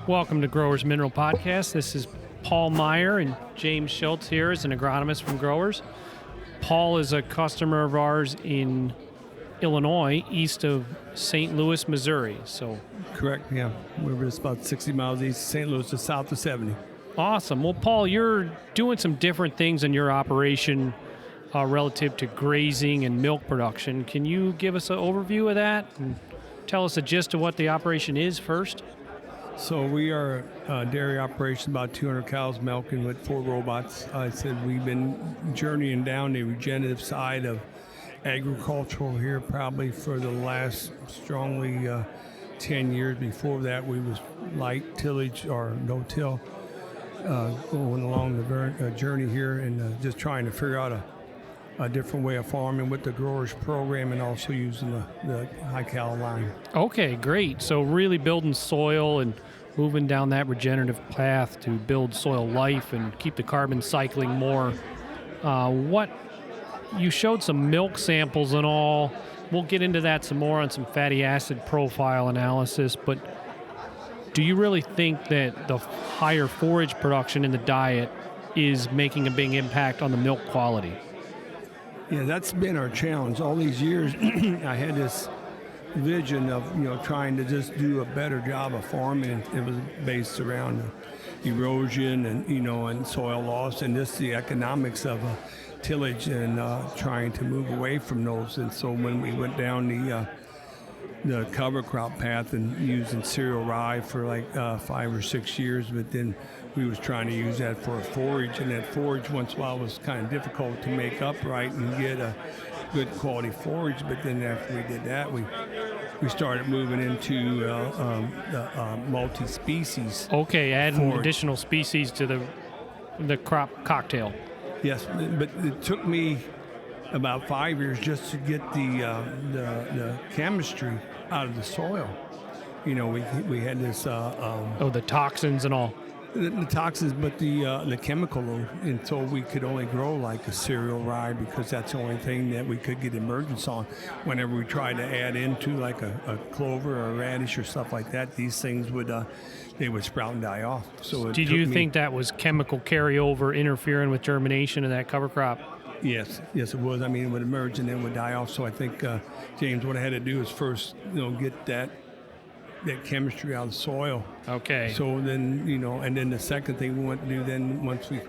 Welcome to Growers Mineral Podcast. This is Paul Meyer and James Schiltz here as an agronomist from Growers. Paul is a customer of ours in Illinois, east of St. Louis, Missouri. Correct, yeah. We're just about 60 miles east of St. Louis to south of 70. Awesome. Well, Paul, you're doing some different things in your operation relative to grazing and milk production. Can you give us an overview of that and tell us the gist of what the operation is first? So we are a dairy operation, about 200 cows milking with 4 robots. I said we've been journeying down the regenerative side of agricultural here probably for the last strongly 10 years. Before that, we was light tillage or no-till, going along the journey here and just trying to figure out a different way of farming with the growers program and also using the high-cal line. Okay, great. So really building soil and moving down that regenerative path to build soil life and keep the carbon cycling more. You showed some milk samples and all. We'll get into that some more on some fatty acid profile analysis, but do you really think that the higher forage production in the diet is making a big impact on the milk quality? Yeah, that's been our challenge. All these years, I had this vision of, trying to just do a better job of farming. It was based around erosion and, and soil loss and just the economics of tillage and trying to move away from those. And so when we went down the cover crop path and using cereal rye for like 5 or 6 years, but then we was trying to use that for a forage, and that forage once in a while was kind of difficult to make up right and get a good quality forage. But then after we did that, we started moving into the multi-species. Okay, adding forage. Additional species to the crop cocktail. Yes, but it took me about 5 years just to get the chemistry out of the soil. We had this The toxins and all. the toxins, but the chemical load, and so we could only grow like a cereal rye because that's the only thing that we could get emergence on. Whenever we tried to add into like a clover or a radish or stuff like that, these things would sprout and die off. So Did you think that was chemical carryover interfering with germination of that cover crop? Yes, it was. I mean, it would emerge and then would die off. So I think James, what I had to do is first, get that chemistry out of the soil. Okay. So then, and then the second thing we went to do then once we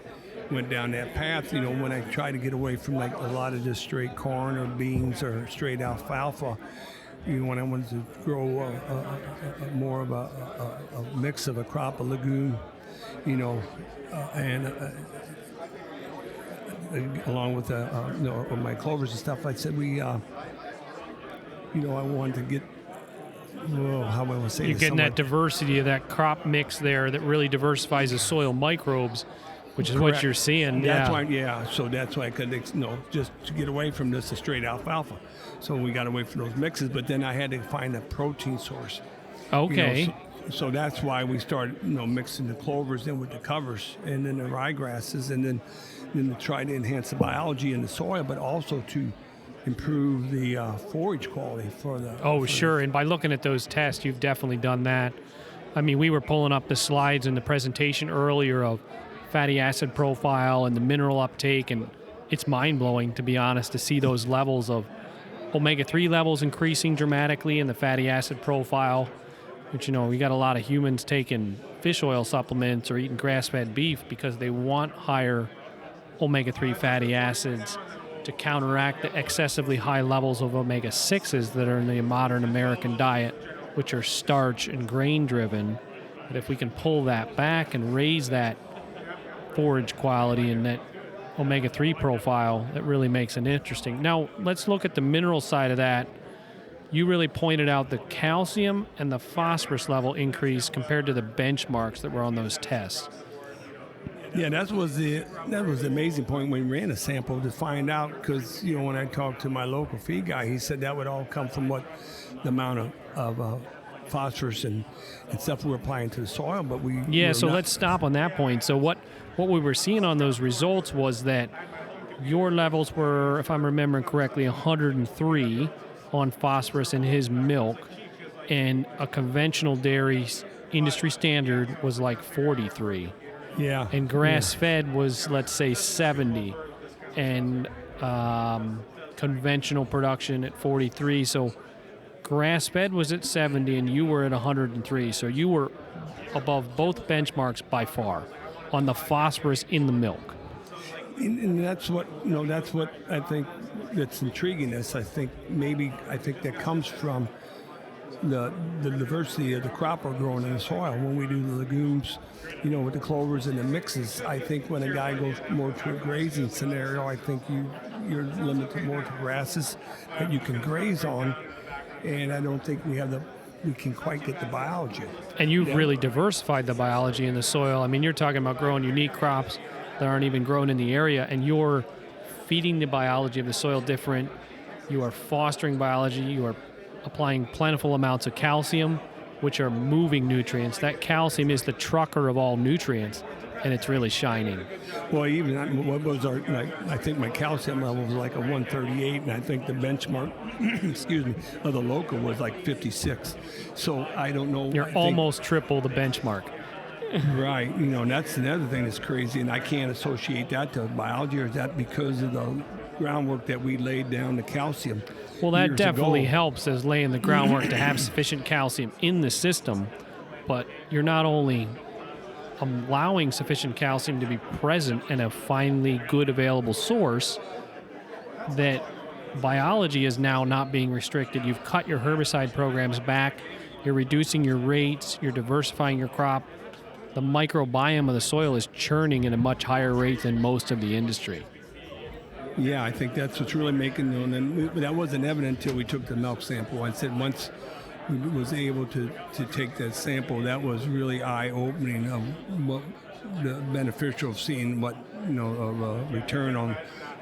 went down that path, when I tried to get away from like a lot of just straight corn or beans or straight alfalfa, when I wanted to grow more of a mix of a crop, a legume, and along with my clovers and stuff, I said I wanted to get. Well, how do I want to say You're this? getting that diversity of that crop mix there that really diversifies the soil microbes, which is Correct. what you're seeing. That's why, so that's why I could, just to get away from this straight alfalfa. So we got away from those mixes, but then I had to find a protein source. Okay. So that's why we started, mixing the clovers in with the covers and then the ryegrasses, and then to try to enhance the biology in the soil, but also to improve the forage quality for the... Sure. And by looking at those tests, you've definitely done that. I mean, we were pulling up the slides in the presentation earlier of fatty acid profile and the mineral uptake, and it's mind-blowing, to be honest, to see those levels of omega-3 levels increasing dramatically in the fatty acid profile, which, we got a lot of humans taking fish oil supplements or eating grass-fed beef because they want higher omega-3 fatty acids to counteract the excessively high levels of omega-6s that are in the modern American diet, which are starch and grain driven. But if we can pull that back and raise that forage quality and that omega-3 profile, that really makes it interesting. Now, let's look at the mineral side of that. You really pointed out the calcium and the phosphorus level increase compared to the benchmarks that were on those tests. Yeah, that was the amazing point when we ran a sample to find out, because when I talked to my local feed guy, he said that would all come from the amount of phosphorus and stuff we're applying to the soil. But let's stop on that point. So what we were seeing on those results was that your levels were, if I'm remembering correctly, 103 on phosphorus in his milk, and a conventional dairy industry standard was like 43. Yeah. And grass-fed was, let's say, 70. And conventional production at 43. So grass-fed was at 70, and you were at 103. So you were above both benchmarks by far on the phosphorus in the milk. And that's what I think that's intriguing us. I think that comes from the diversity of the crop we're growing in the soil. When we do the legumes, with the clovers and the mixes, I think when a guy goes more to a grazing scenario, I think you're limited more to grasses that you can graze on, and I don't think we can quite get the biology. And you've really diversified the biology in the soil. I mean, you're talking about growing unique crops that aren't even grown in the area, and you're feeding the biology of the soil different. You are fostering biology. You are applying plentiful amounts of calcium, which are moving nutrients. That calcium is the trucker of all nutrients, and it's really shining. Well, I think my calcium level was like a 138, and I think the benchmark, of the local was like 56. So I don't know. You're almost triple the benchmark. Right. And that's another thing that's crazy, and I can't associate that to biology, or is that because of the groundwork that we laid down, the calcium? Well, that definitely helps as laying the groundwork to have sufficient calcium in the system, but you're not only allowing sufficient calcium to be present in a finely good available source, that biology is now not being restricted. You've cut your herbicide programs back, you're reducing your rates, you're diversifying your crop. The microbiome of the soil is churning at a much higher rate than most of the industry. Yeah, I think that's what's really making it. And that wasn't evident until we took the milk sample. I said once we was able to take that sample, that was really eye-opening of what the beneficial of seeing what of a return on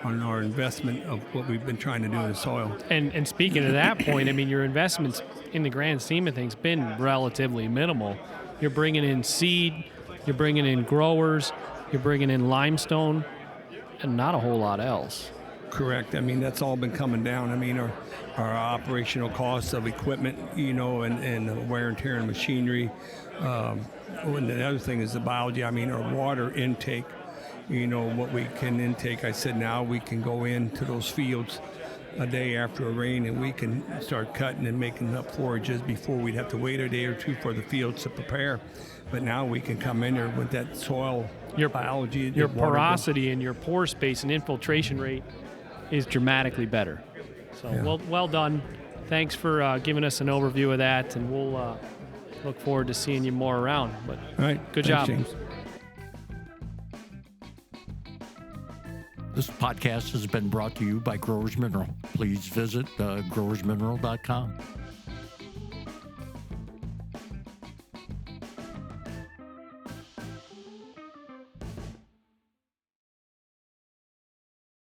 our investment of what we've been trying to do in the soil. And speaking of that point, I mean, your investments in the grand scheme of things been relatively minimal. You're bringing in seed, you're bringing in growers, you're bringing in limestone, and not a whole lot else. Correct. I mean, that's all been coming down. I mean, our operational costs of equipment, and wear and tear and machinery. And the other thing is the biology. I mean, our water intake, what we can intake. I said now we can go into those fields a day after a rain, and we can start cutting and making up forages. Before we'd have to wait a day or two for the fields to prepare. But now we can come in there with that soil biology. Your porosity and your pore space and infiltration rate is dramatically better. So well done. Thanks for giving us an overview of that, and we'll look forward to seeing you more around. But all right, good job. James. This podcast has been brought to you by Growers Mineral. Please visit growersmineral.com.